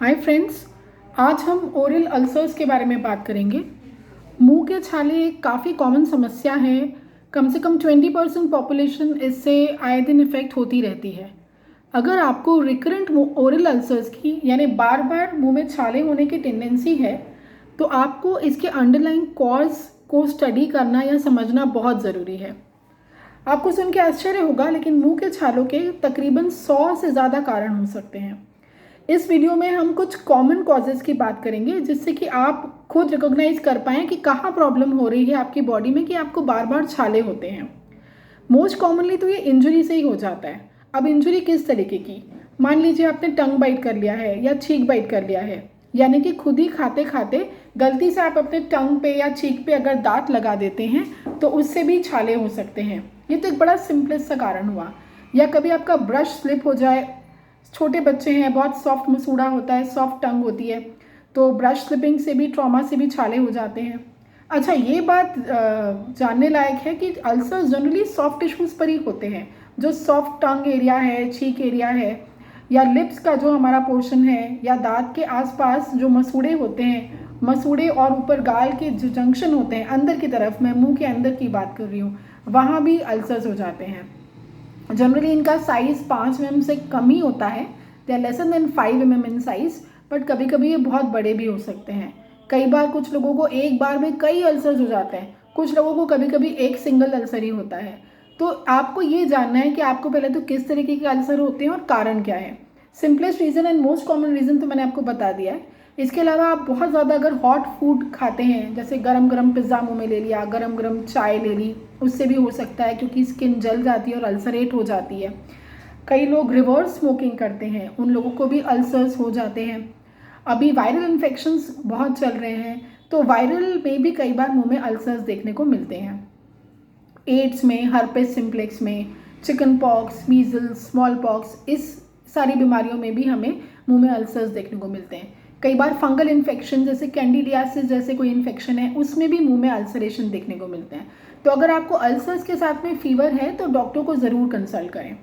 Hi friends, आज हम oral ulcers के बारे में बात करेंगे। मुंह के छाले एक काफ़ी कॉमन समस्या है। कम से कम 20% पॉपुलेशन इससे आए दिन इफ़ेक्ट होती रहती है। अगर आपको रिकरेंट ओरल अल्सर्स की यानी बार बार मुंह में छाले होने की टेंडेंसी है तो आपको इसके अंडरलाइंग कॉज को स्टडी करना या समझना बहुत ज़रूरी है। आपको सुन के आश्चर्य होगा, लेकिन मुंह के छालों के तकरीबन 100 से ज़्यादा कारण हो सकते हैं। इस वीडियो में हम कुछ कॉमन कॉजेज़ की बात करेंगे जिससे कि आप खुद रिकॉग्नाइज कर पाएँ कि कहाँ प्रॉब्लम हो रही है आपकी बॉडी में कि आपको बार बार छाले होते हैं। मोस्ट कॉमनली तो ये इंजरी से ही हो जाता है। अब इंजरी किस तरीके की? मान लीजिए आपने टंग बाइट कर लिया है या छींक बाइट कर लिया है, यानी कि खुद ही खाते खाते गलती से आप अपने टंग पे या छींक पे अगर दांत लगा देते हैं तो उससे भी छाले हो सकते हैं। ये तो एक बड़ा सिंपलेस्ट सा कारण हुआ। या कभी आपका ब्रश स्लिप हो जाए, छोटे बच्चे हैं, बहुत सॉफ्ट मसूड़ा होता है, सॉफ्ट टंग होती है, तो ब्रश स्लिपिंग से भी, ट्रॉमा से भी छाले हो जाते हैं। अच्छा, ये बात जानने लायक है कि अल्सर्स जनरली सॉफ्ट टिश्यूज़ पर ही होते हैं। जो सॉफ्ट टंग एरिया है, छींक एरिया है, या लिप्स का जो हमारा पोर्शन है, या दांत के आसपास जो मसूड़े होते हैं, मसूड़े और ऊपर गाल के जो जंक्शन होते हैं अंदर की तरफ, मैं मुंह के अंदर की बात कर रही हूँ, वहाँ भी अल्सर्स हो जाते हैं। जनरली इनका साइज़ 5 mm से कम ही होता है, they are lesser than 5 mm in size, but कभी कभी ये बहुत बड़े भी हो सकते हैं। कई बार कुछ लोगों को एक बार में कई अल्सर्स हो जाते हैं, कुछ लोगों को कभी कभी एक सिंगल अल्सर ही होता है। तो आपको ये जानना है कि आपको पहले तो किस तरीके के अल्सर होते हैं और कारण क्या है। Simplest reason and most common reason तो मैंने आपको बता दिया है। इसके अलावा आप बहुत ज़्यादा अगर हॉट फूड खाते हैं, जैसे गरम गरम पिज़्ज़ा मुँह में ले लिया, गरम गरम चाय ले ली, उससे भी हो सकता है क्योंकि स्किन जल जाती है और अल्सरेट हो जाती है। कई लोग रिवर्स स्मोकिंग करते हैं, उन लोगों को भी अल्सर्स हो जाते हैं। अभी वायरल इन्फेक्शंस बहुत चल रहे हैं, तो वायरल में भी कई बार मुंह में अल्सर्स देखने को मिलते हैं। एड्स में, हर्पेस सिम्प्लेक्स में, chicken pox, measles, small pox, इस सारी बीमारियों में भी हमें मुंह में अल्सर्स देखने को मिलते हैं। कई बार फंगल इन्फेक्शन जैसे कैंडिडियासिस जैसे कोई इन्फेक्शन है, उसमें भी मुंह में अल्सरेशन देखने को मिलते हैं। तो अगर आपको अल्सर्स के साथ में फीवर है तो डॉक्टर को ज़रूर कंसल्ट करें।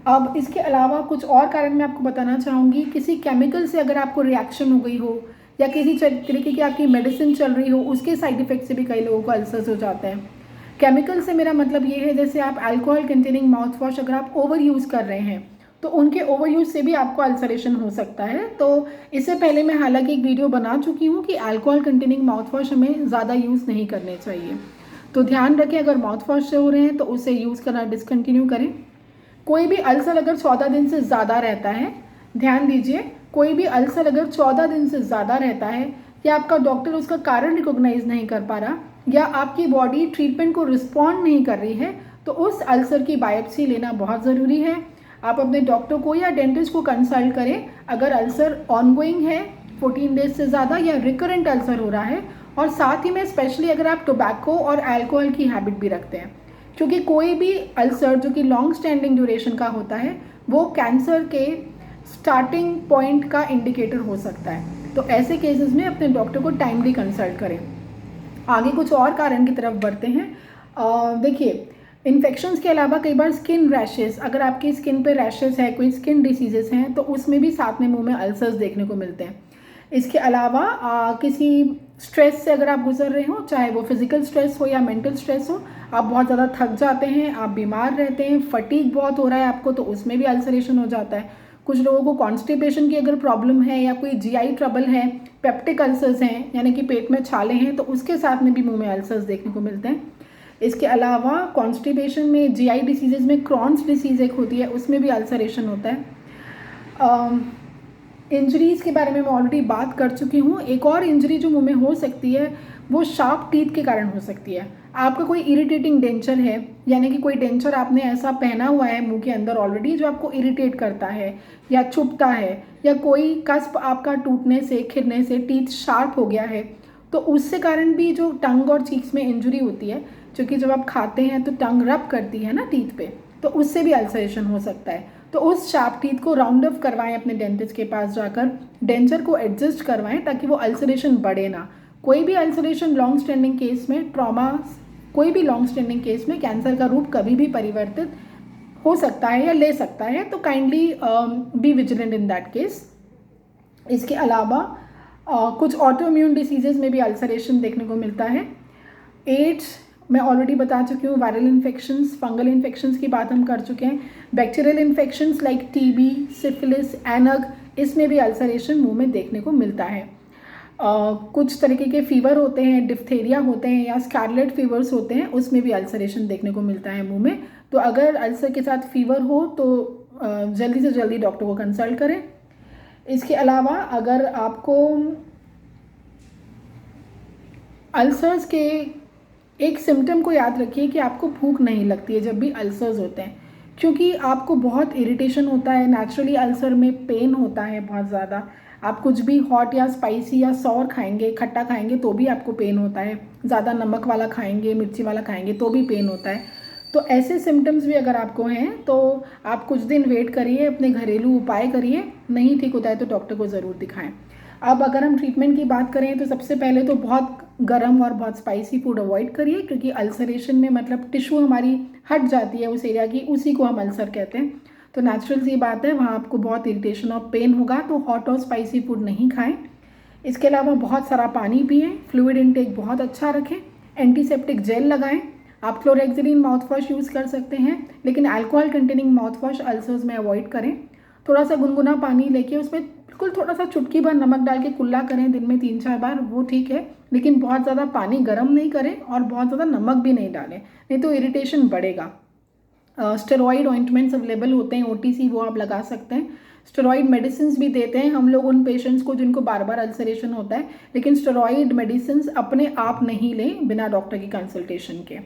अब इसके अलावा कुछ और कारण मैं आपको बताना चाहूँगी। किसी केमिकल से अगर आपको रिएक्शन हो गई हो, या किसी तरीके की आपकी मेडिसिन चल रही हो, उसके साइड इफ़ेक्ट से भी कई लोगों को अल्सर्स हो जाते हैं। केमिकल से मेरा मतलब ये है, जैसे आप अल्कोहल कंटेनिंग माउथ वॉश अगर आप ओवर यूज़ कर रहे हैं तो उनके ओवर यूज़ से भी आपको अल्सरेशन हो सकता है। तो इससे पहले मैं हालांकि एक वीडियो बना चुकी हूँ कि अल्कोहल कंटेनिंग माउथ वॉश हमें ज़्यादा यूज़ नहीं करने चाहिए। तो ध्यान रखें, अगर माउथ वॉश से हो रहे हैं तो उसे यूज़ करना डिसकंटिन्यू करें। कोई भी अल्सर अगर 14 दिन से ज़्यादा रहता है, ध्यान दीजिए, कोई भी अल्सर अगर 14 दिन से ज़्यादा रहता है, या आपका डॉक्टर उसका कारण रिकॉग्नाइज नहीं कर पा रहा, या आपकी बॉडी ट्रीटमेंट को रिस्पॉन्ड नहीं कर रही है, तो उस अल्सर की बायोप्सी लेना बहुत ज़रूरी है। आप अपने डॉक्टर को या डेंटिस्ट को कंसल्ट करें अगर अल्सर ऑनगोइंग है, 14 डेज से ज़्यादा, या रिकरेंट अल्सर हो रहा है, और साथ ही में स्पेशली अगर आप टोबैको और अल्कोहल की हैबिट भी रखते हैं, क्योंकि कोई भी अल्सर जो कि लॉन्ग स्टैंडिंग ड्यूरेशन का होता है वो कैंसर के स्टार्टिंग पॉइंट का इंडिकेटर हो सकता है। तो ऐसे केसेस में अपने डॉक्टर को टाइमली कंसल्ट करें। आगे कुछ और कारण की तरफ बढ़ते हैं। देखिए, इन्फेक्शंस के अलावा कई बार स्किन रैशेस, अगर आपकी स्किन पे रैशेस है, कोई स्किन डिसीजेस हैं, तो उसमें भी साथ में मुंह में अल्सर्स देखने को मिलते हैं। इसके अलावा किसी स्ट्रेस से अगर आप गुजर रहे हो, चाहे वो फिजिकल स्ट्रेस हो या मेंटल स्ट्रेस हो, आप बहुत ज़्यादा थक जाते हैं, आप बीमार रहते हैं, फटीग बहुत हो रहा है आपको, तो उसमें भी अल्सरेशन हो जाता है। कुछ लोगों को कॉन्स्टिपेशन की अगर प्रॉब्लम है, या कोई जीआई ट्रबल है, पेप्टिक अल्सर्स हैं यानी कि पेट में छाले हैं, तो उसके साथ में भी मुंह में अल्सर्स देखने को मिलते हैं। इसके अलावा कॉन्स्टिपेशन में, जीआई डिसीजेज में क्रॉन्स डिसीज एक होती है, उसमें भी अल्सरेशन होता है। इंजरीज़ के बारे में मैं ऑलरेडी बात कर चुकी हूँ। एक और इंजरी जो मुंह में हो सकती है वो शार्प टीथ के कारण हो सकती है। आपका कोई इरिटेटिंग डेंचर है, यानी कि कोई डेंचर आपने ऐसा पहना हुआ है मुंह के अंदर ऑलरेडी जो आपको इरिटेट करता है या चुभता है, या कोई कस्प आपका टूटने से, खिरने से टीथ शार्प हो गया है, तो उससे कारण भी जो टंग और चीक्स में इंजरी होती है, क्योंकि जब आप खाते हैं तो टंग रब करती है ना टीथ पे, तो उससे भी अल्सरेशन हो सकता है। तो उस शार्प टीथ को राउंड अप करवाएं, अपने डेंटिस्ट के पास जाकर डेंचर को एडजस्ट करवाएं ताकि वो अल्सरेशन बढ़े ना। कोई भी अल्सरेशन लॉन्ग स्टैंडिंग केस में, ट्रॉमा, कोई भी लॉन्ग स्टैंडिंग केस में कैंसर का रूप कभी भी परिवर्तित हो सकता है या ले सकता है। तो kindly be vigilant in that case. इसके अलावा कुछ ऑटो इम्यून डिसीजेज़ में भी अल्सरेशन देखने को मिलता है। एड्स मैं ऑलरेडी बता चुकी हूँ, वायरल इन्फेक्शंस, फंगल इन्फेक्शंस की बात हम कर चुके हैं। Bacterial infections like TB, syphilis, एनक, इसमें भी अल्सरेशन मुंह में देखने को मिलता है। कुछ तरीके के फीवर होते हैं, डिफ्थेरिया होते हैं या स्कारलेट फीवर्स होते हैं, उसमें भी अल्सरेशन देखने को मिलता है मुंह में। तो अगर अल्सर के साथ फीवर हो तो जल्दी से जल्दी डॉक्टर को कंसल्ट करें। इसके अलावा अगर आपको अल्सर्स के एक सिम्टम को याद रखिए कि आपको भूख नहीं लगती है जब भी अल्सर्स होते हैं, क्योंकि आपको बहुत इरिटेशन होता है। नेचुरली अल्सर में पेन होता है बहुत ज़्यादा। आप कुछ भी हॉट या स्पाइसी या सॉर खाएंगे, खट्टा खाएंगे तो भी आपको पेन होता है। ज़्यादा नमक वाला खाएंगे, मिर्ची वाला खाएंगे तो भी पेन होता है। तो ऐसे सिम्टम्स भी अगर आपको हैं तो आप कुछ दिन वेट करिए, अपने घरेलू उपाय करिए, नहीं ठीक होता है तो डॉक्टर को ज़रूर दिखाएं। अब अगर हम ट्रीटमेंट की बात करें तो सबसे पहले तो बहुत गर्म और बहुत स्पाइसी फूड अवॉइड करिए, क्योंकि अल्सरेशन में मतलब टिश्यू हमारी हट जाती है उस एरिया की, उसी को हम अल्सर कहते हैं। तो नेचुरल सी बात है, वहाँ आपको बहुत इरिटेशन और पेन होगा, तो हॉट और स्पाइसी फूड नहीं खाएं। इसके अलावा बहुत सारा पानी पिएं, फ्लूइड इनटेक बहुत अच्छा रखें, एंटीसेप्टिक जेल लगाएं। आप क्लोरेक्सिलीन माउथ वॉश यूज़ कर सकते हैं, लेकिन alcohol containing mouth wash ulcers में अवॉइड करें। थोड़ा सा गुनगुना पानी लेके उसमें बिल्कुल थोड़ा सा चुटकी भर नमक डाल के कुल्ला करें दिन में 3-4 बार, वो ठीक है। लेकिन बहुत ज़्यादा पानी गर्म नहीं करें और बहुत ज़्यादा नमक भी नहीं डालें, नहीं तो इरिटेशन बढ़ेगा। स्टेरॉइड ऑइंटमेंट्स अवेलेबल होते हैं OTC, वो आप लगा सकते हैं। स्टेरॉइड मेडिसिन भी देते हैं हम लोग उन पेशेंट्स को जिनको बार बार अल्सरेशन होता है, लेकिन स्टेरॉइड मेडिसिन अपने आप नहीं लें बिना डॉक्टर की कंसल्टेशन के।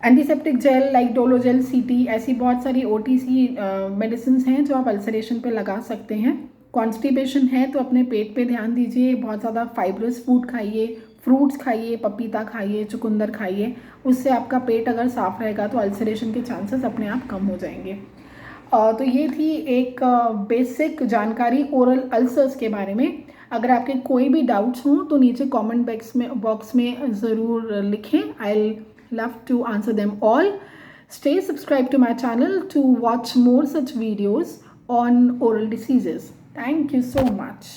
एंटीसेप्टिक जेल लाइक डोलोजेल CT, ऐसी बहुत सारी OTC मेडिसिन हैं जो आप अल्सरेशन पे लगा सकते हैं। कॉन्स्टिपेशन है तो अपने पेट पे ध्यान दीजिए, बहुत ज़्यादा फाइब्रस फूड खाइए, फ्रूट्स खाइए, पपीता खाइए, चुकंदर खाइए, उससे आपका पेट अगर साफ़ रहेगा तो अल्सरेशन के चांसेस अपने आप कम हो जाएंगे। तो ये थी एक बेसिक जानकारी ओरल अल्सर्स के बारे में। अगर आपके कोई भी डाउट्स हों तो नीचे कमेंट बॉक्स में ज़रूर लिखें। आई love to answer them all. Stay subscribed to my channel to watch more such videos on oral diseases. Thank you so much.